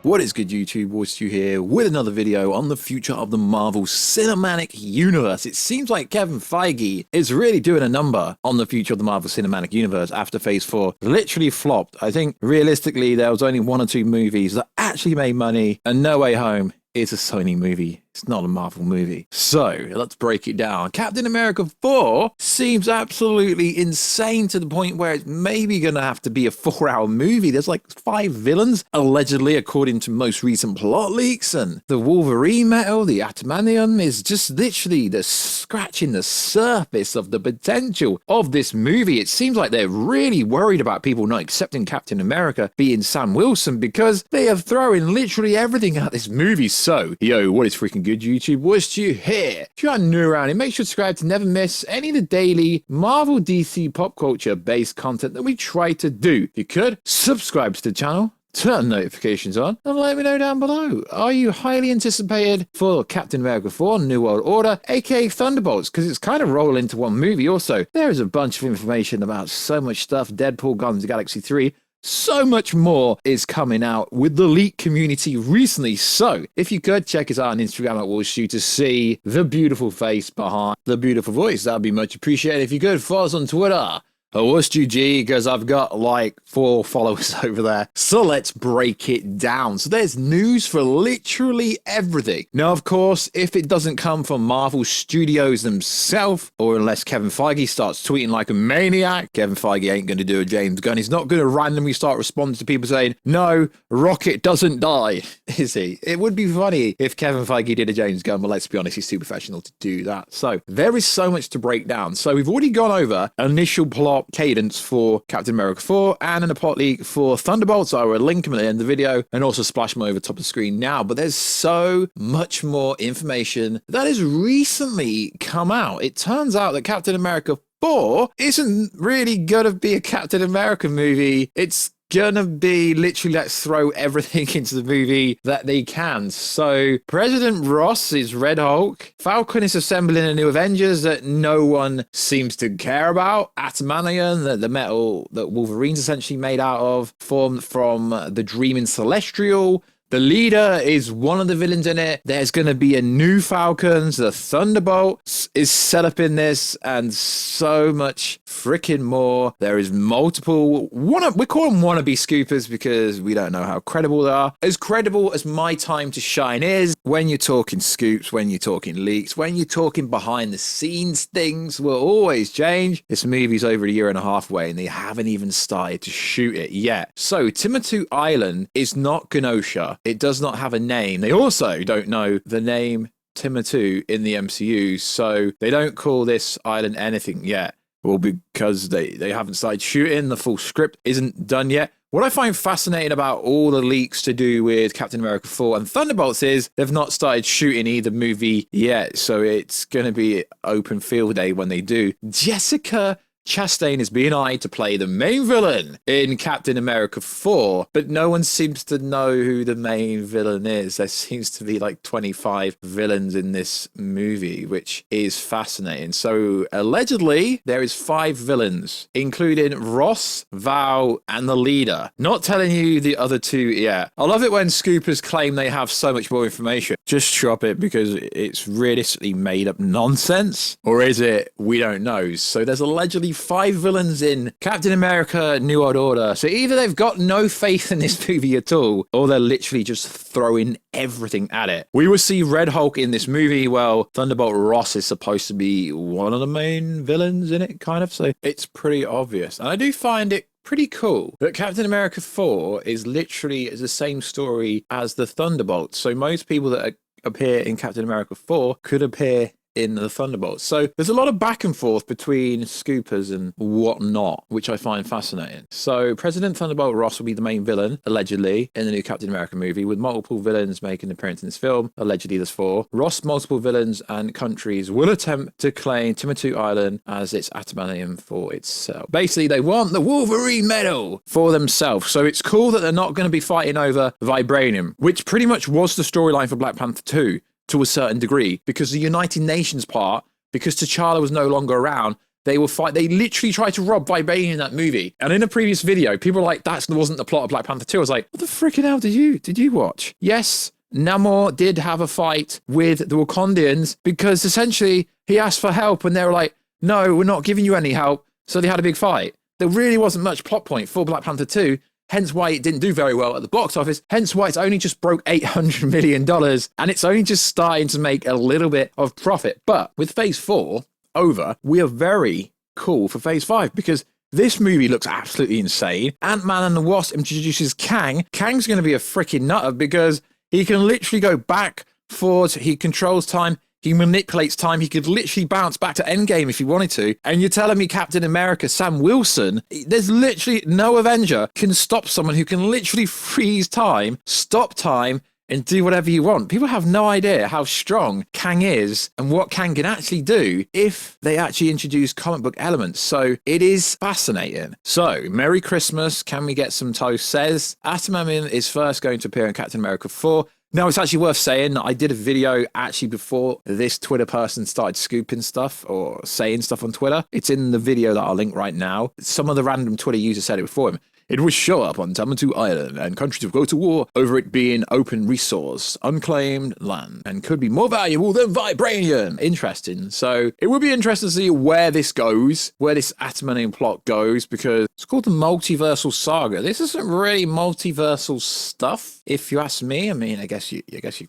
What is good, YouTube? Warstu here with another video on the future of the Marvel Cinematic Universe. It seems like Kevin Feige is really doing a number on the future of the Marvel Cinematic Universe after Phase 4 literally flopped. I think realistically there was only one or two movies that actually made money, and No Way Home is a Sony movie. It's not a Marvel movie. So let's break it down. Captain America 4 seems absolutely insane to the point where it's maybe going to have to be a 4-hour movie. There's like 5 villains, allegedly, according to most recent plot leaks. And the Wolverine metal, the Adamantium, is just literally scratching the surface of the potential of this movie. It seems like they're really worried about people not accepting Captain America being Sam Wilson because they are throwing literally everything at this movie. So, yo, what is freaking good, YouTube? Warstu here. If you are new around here, make sure to subscribe to never miss any of the daily Marvel DC pop culture based content that we try to do. If you could, subscribe to the channel, turn notifications on, and let me know down below. Are you highly anticipated for Captain America 4 New World Order, aka Thunderbolts? Because it's kind of rolling into one movie. Also, there is a bunch of information about so much stuff. Deadpool, Guardians of the Galaxy 3. So much more is coming out with the leak community recently. So if you could check us out on Instagram at Warstu to see the beautiful face behind the beautiful voice, that'd be much appreciated. If you could follow us on Twitter, Warstu, because I've got like 4 followers over there. So let's break it down. So there's news for literally everything. Now, of course, if it doesn't come from Marvel Studios themselves, or unless Kevin Feige starts tweeting like a maniac, Kevin Feige ain't going to do a James Gunn. He's not going to randomly start responding to people saying, no, Rocket doesn't die, is he? It would be funny if Kevin Feige did a James Gunn, but let's be honest, he's too professional to do that. So there is so much to break down. So we've already gone over initial plot cadence for Captain America 4 and in a plot leak for Thunderbolts. I will link them at the end of the video and also splash them over the top of the screen now. But there's so much more information that has recently come out. It turns out that Captain America 4 isn't really gonna be a Captain America movie. It's gonna be literally let's throw everything into the movie that they can. So President Ross is Red Hulk. Falcon is assembling a new Avengers that no one seems to care about. Adamantium, the metal that Wolverine's essentially made out of, formed from the Dreaming Celestial. The leader is one of the villains in it. There's going to be a new Falcons. The Thunderbolts is set up in this, and so much freaking more. There is multiple, we call them wannabe scoopers because we don't know how credible they are. As credible as My Time to Shine is, when you're talking scoops, when you're talking leaks, when you're talking behind the scenes, things will always change. This movie's over a year and a half away, and they haven't even started to shoot it yet. So Timbuktu Island is not Genosha. It does not have a name. They also don't know the name Timbuktu in the MCU, so they don't call this island anything yet. Well, because they haven't started shooting, the full script isn't done yet. What I find fascinating about all the leaks to do with Captain America 4 and Thunderbolts is they've not started shooting either movie yet, so it's going to be open field day when they do. Jessica Chastain is being eyed to play the main villain in Captain America 4, but no one seems to know who the main villain is. There seems to be like 25 villains in this movie, which is fascinating. So allegedly, there is 5 villains, including Ross, Val, and the leader. Not telling you the other 2 yet. I love it when scoopers claim they have so much more information. Just drop it because it's realistically made up nonsense. Or is it? We don't know. So there's allegedly 5 villains in Captain America New World Order. So either they've got no faith in this movie at all, or they're literally just throwing everything at it. We will see Red Hulk in this movie. Well, Thunderbolt Ross is supposed to be one of the main villains in it, kind of. So it's pretty obvious. And I do find it pretty cool that Captain America 4 is literally the same story as the Thunderbolts. So most people that appear in Captain America 4 could appear in the Thunderbolts. So there's a lot of back and forth between scoopers and whatnot, which I find fascinating. So President Thunderbolt Ross will be the main villain, allegedly, in the new Captain America movie, with multiple villains making an appearance in this film. Allegedly, there's 4. Ross, multiple villains and countries will attempt to claim Timbuktu Island as its adamantium for itself. Basically, they want the Wolverine medal for themselves. So it's cool that they're not going to be fighting over vibranium, which pretty much was the storyline for Black Panther 2. To a certain degree, because the United Nations part, because T'Challa was no longer around, they will fight. They literally try to rob Vibranium in that movie. And in a previous video, people were like, that wasn't the plot of Black Panther 2. I was like, what the freaking hell did you watch? Yes, Namor did have a fight with the Wakandians because essentially he asked for help and they were like, no, we're not giving you any help. So they had a big fight. There really wasn't much plot point for Black Panther 2, hence why it didn't do very well at the box office, hence why it's only just broke $800 million, and it's only just starting to make a little bit of profit. But with Phase 4 over, we are very cool for Phase 5 because this movie looks absolutely insane. Ant-Man and the Wasp introduces Kang. Kang's going to be a freaking nutter because he can literally go back, forward, he controls time, he manipulates time. He could literally bounce back to Endgame if he wanted to. And you're telling me Captain America, Sam Wilson, there's literally no Avenger can stop someone who can literally freeze time, stop time, and do whatever you want. People have no idea how strong Kang is and what Kang can actually do if they actually introduce comic book elements. So it is fascinating. So, Merry Christmas. Can we get some toast? Says Adamantium is first going to appear in Captain America 4. Now, it's actually worth saying that I did a video actually before this Twitter person started scooping stuff or saying stuff on Twitter. It's in the video that I'll link right now. Some of the random Twitter users said it before him. It will show up on Adamantium Island, and countries will go to war over it being open resource, unclaimed land, and could be more valuable than vibranium. Interesting. So it will be interesting to see where this goes, where this Adamantium plot goes, because it's called the Multiversal Saga. This isn't really multiversal stuff, if you ask me. I mean, I guess you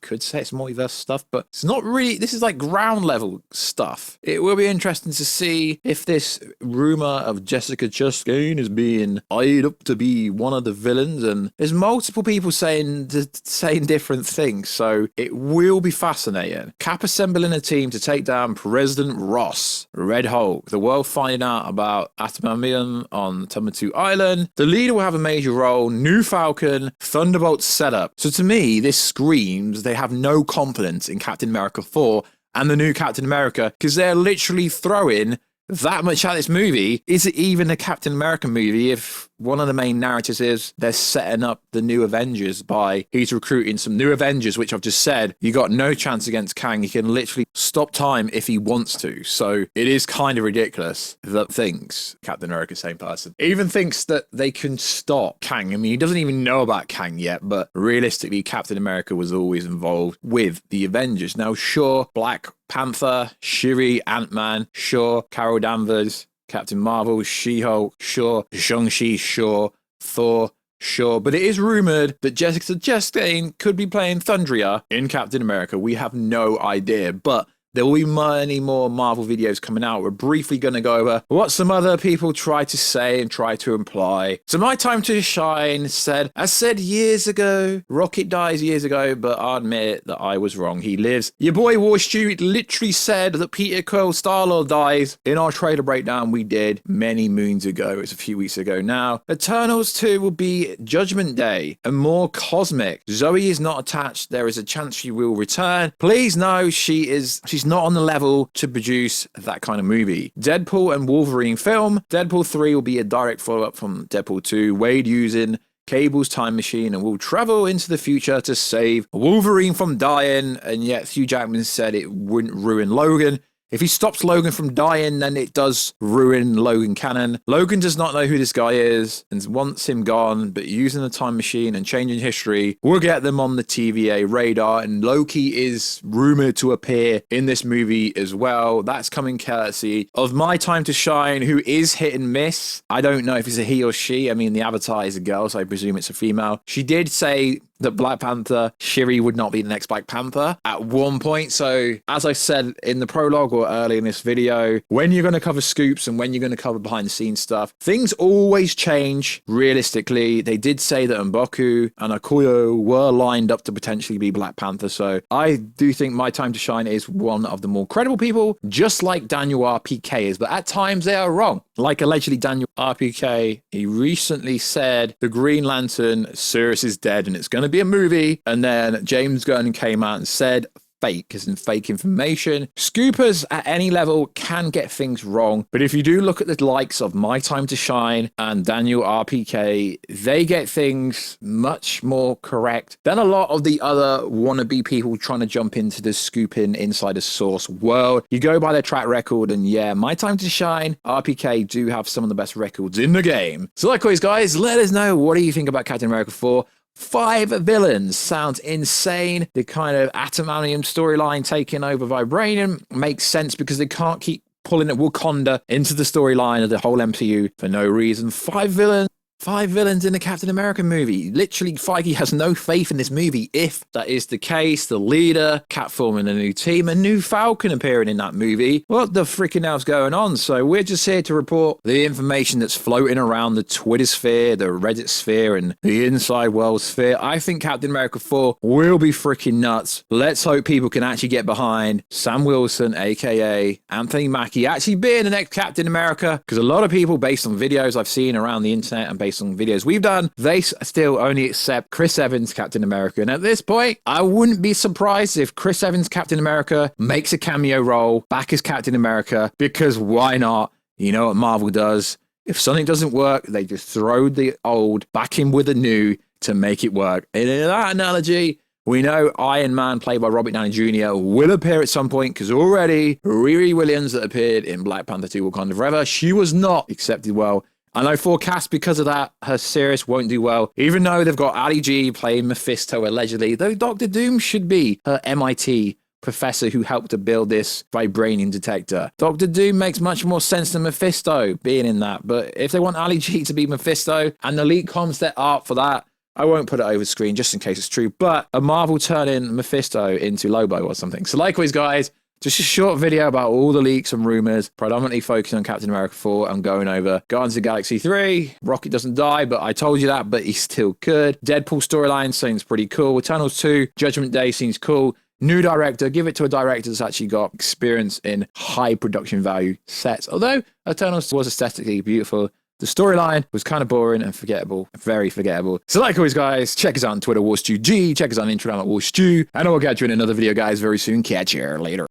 could say it's multiversal stuff, but it's not really. This is like ground level stuff. It will be interesting to see if this rumor of Jessica Chastain is being eyed up to be one of the villains, and there's multiple people saying different things, so it will be fascinating. Cap assembling a team to take down President Ross, Red Hulk, the world finding out about Adamantium on Adamantium Island. The leader will have a major role, new Falcon, Thunderbolt setup. So to me, this screams they have no confidence in Captain America 4 and the new Captain America, because they're literally throwing that much at this movie. Is it even a Captain America movie if one of the main narratives is they're setting up the new Avengers by he's recruiting some new Avengers, which I've just said, you got no chance against Kang. He can literally stop time if he wants to. So it is kind of ridiculous that thinks Captain America, same person, even thinks that they can stop Kang. I mean, he doesn't even know about Kang yet, but realistically, Captain America was always involved with the Avengers. Now, sure, Black Panther, Shuri, Ant-Man, sure, Carol Danvers, Captain Marvel, She-Hulk, sure, Shang-Chi, sure, Thor, sure. But it is rumored that Jessica Chastain could be playing Thundria in Captain America. We have no idea, but there will be many more Marvel videos coming out. We're briefly going to go over what some other people try to say and try to imply. So My Time to Shine said, I said years ago, Rocket dies years ago, but I admit that I was wrong. He lives. Your boy Warstu literally said that Peter Quill Star-Lord dies in our trailer breakdown we did many moons ago. It's a few weeks ago now. Eternals 2 will be Judgment Day and more cosmic. Zoe is not attached. There is a chance she will return. Please no, she's not on the level to produce that kind of movie. Deadpool and Wolverine film. Deadpool 3 will be a direct follow-up from Deadpool 2. Wade using Cable's time machine and will travel into the future to save Wolverine from dying, and yet Hugh Jackman said it wouldn't ruin Logan. If he stops Logan from dying, then it does ruin Logan canon. Logan does not know who this guy is and wants him gone, but using the time machine and changing history will get them on the TVA radar, and Loki is rumored to appear in this movie as well. That's coming courtesy of My Time to Shine, who is hit and miss. I don't know if it's a he or she. I mean, the avatar is a girl, so I presume it's a female. She did say that Black Panther, Shuri would not be the next Black Panther at one point. So as I said in the prologue or early in this video, when you're going to cover scoops and when you're going to cover behind the scenes stuff, things always change realistically. They did say that M'Baku and Okoye were lined up to potentially be Black Panther. So I do think My Time to Shine is one of the more credible people, just like Daniel RPK is, but at times they are wrong. Like allegedly Daniel RPK, he recently said the Green Lantern Sersi is dead and it's going to be a movie, and then James Gunn came out and said fake, as in fake information. Scoopers at any level can get things wrong, but if you do look at the likes of My Time to Shine and Daniel RPK, they get things much more correct than a lot of the other wannabe people trying to jump into the scooping insider source world. You go by their track record, and yeah, My Time to Shine, RPK do have some of the best records in the game. So likewise, guys, let us know, what do you think about Captain America 4? 5 villains sounds insane. The kind of Adamantium storyline taking over Vibranium makes sense because they can't keep pulling Wakanda into the storyline of the whole MCU for no reason. 5 villains. 5 villains in a Captain America movie. Literally, Feige has no faith in this movie. If that is the case, the leader, Cap forming a new team, a new Falcon appearing in that movie. What the freaking hell's going on? So we're just here to report the information that's floating around the Twitter sphere, the Reddit sphere, and the inside world sphere. I think Captain America 4 will be freaking nuts. Let's hope people can actually get behind Sam Wilson, aka Anthony Mackie, actually being the next Captain America, because a lot of people, based on videos I've seen around the internet and based on videos we've done, they still only accept Chris Evans Captain America. And at this point, I wouldn't be surprised if Chris Evans Captain America makes a cameo role back as Captain America, because why not? You know what Marvel does? If something doesn't work, they just throw the old back in with the new to make it work. And in that analogy, we know Iron Man, played by Robert Downey Jr., will appear at some point, because already Riri Williams, that appeared in Black Panther 2 Wakanda Forever, she was not accepted well. And I forecast because of that, her series won't do well, even though they've got Ali G playing Mephisto allegedly, though Dr. Doom should be her MIT professor who helped to build this vibranium detector. Dr. Doom makes much more sense than Mephisto being in that, but if they want Ali G to be Mephisto and the leak comms set up for that, I won't put it over screen just in case it's true, but a Marvel turning Mephisto into Lobo or something. So likewise, guys, just a short video about all the leaks and rumors, predominantly focusing on Captain America 4. I'm going over Guardians of the Galaxy 3. Rocket doesn't die, but I told you that, but he still could. Deadpool storyline seems pretty cool. Eternals 2, Judgment Day seems cool. New director, give it to a director that's actually got experience in high production value sets. Although Eternals was aesthetically beautiful, the storyline was kind of boring and forgettable, very forgettable. So like always, guys, check us out on Twitter, WarstuG. Check us out on Instagram at Warstu. And I will catch you in another video, guys, very soon. Catch you later.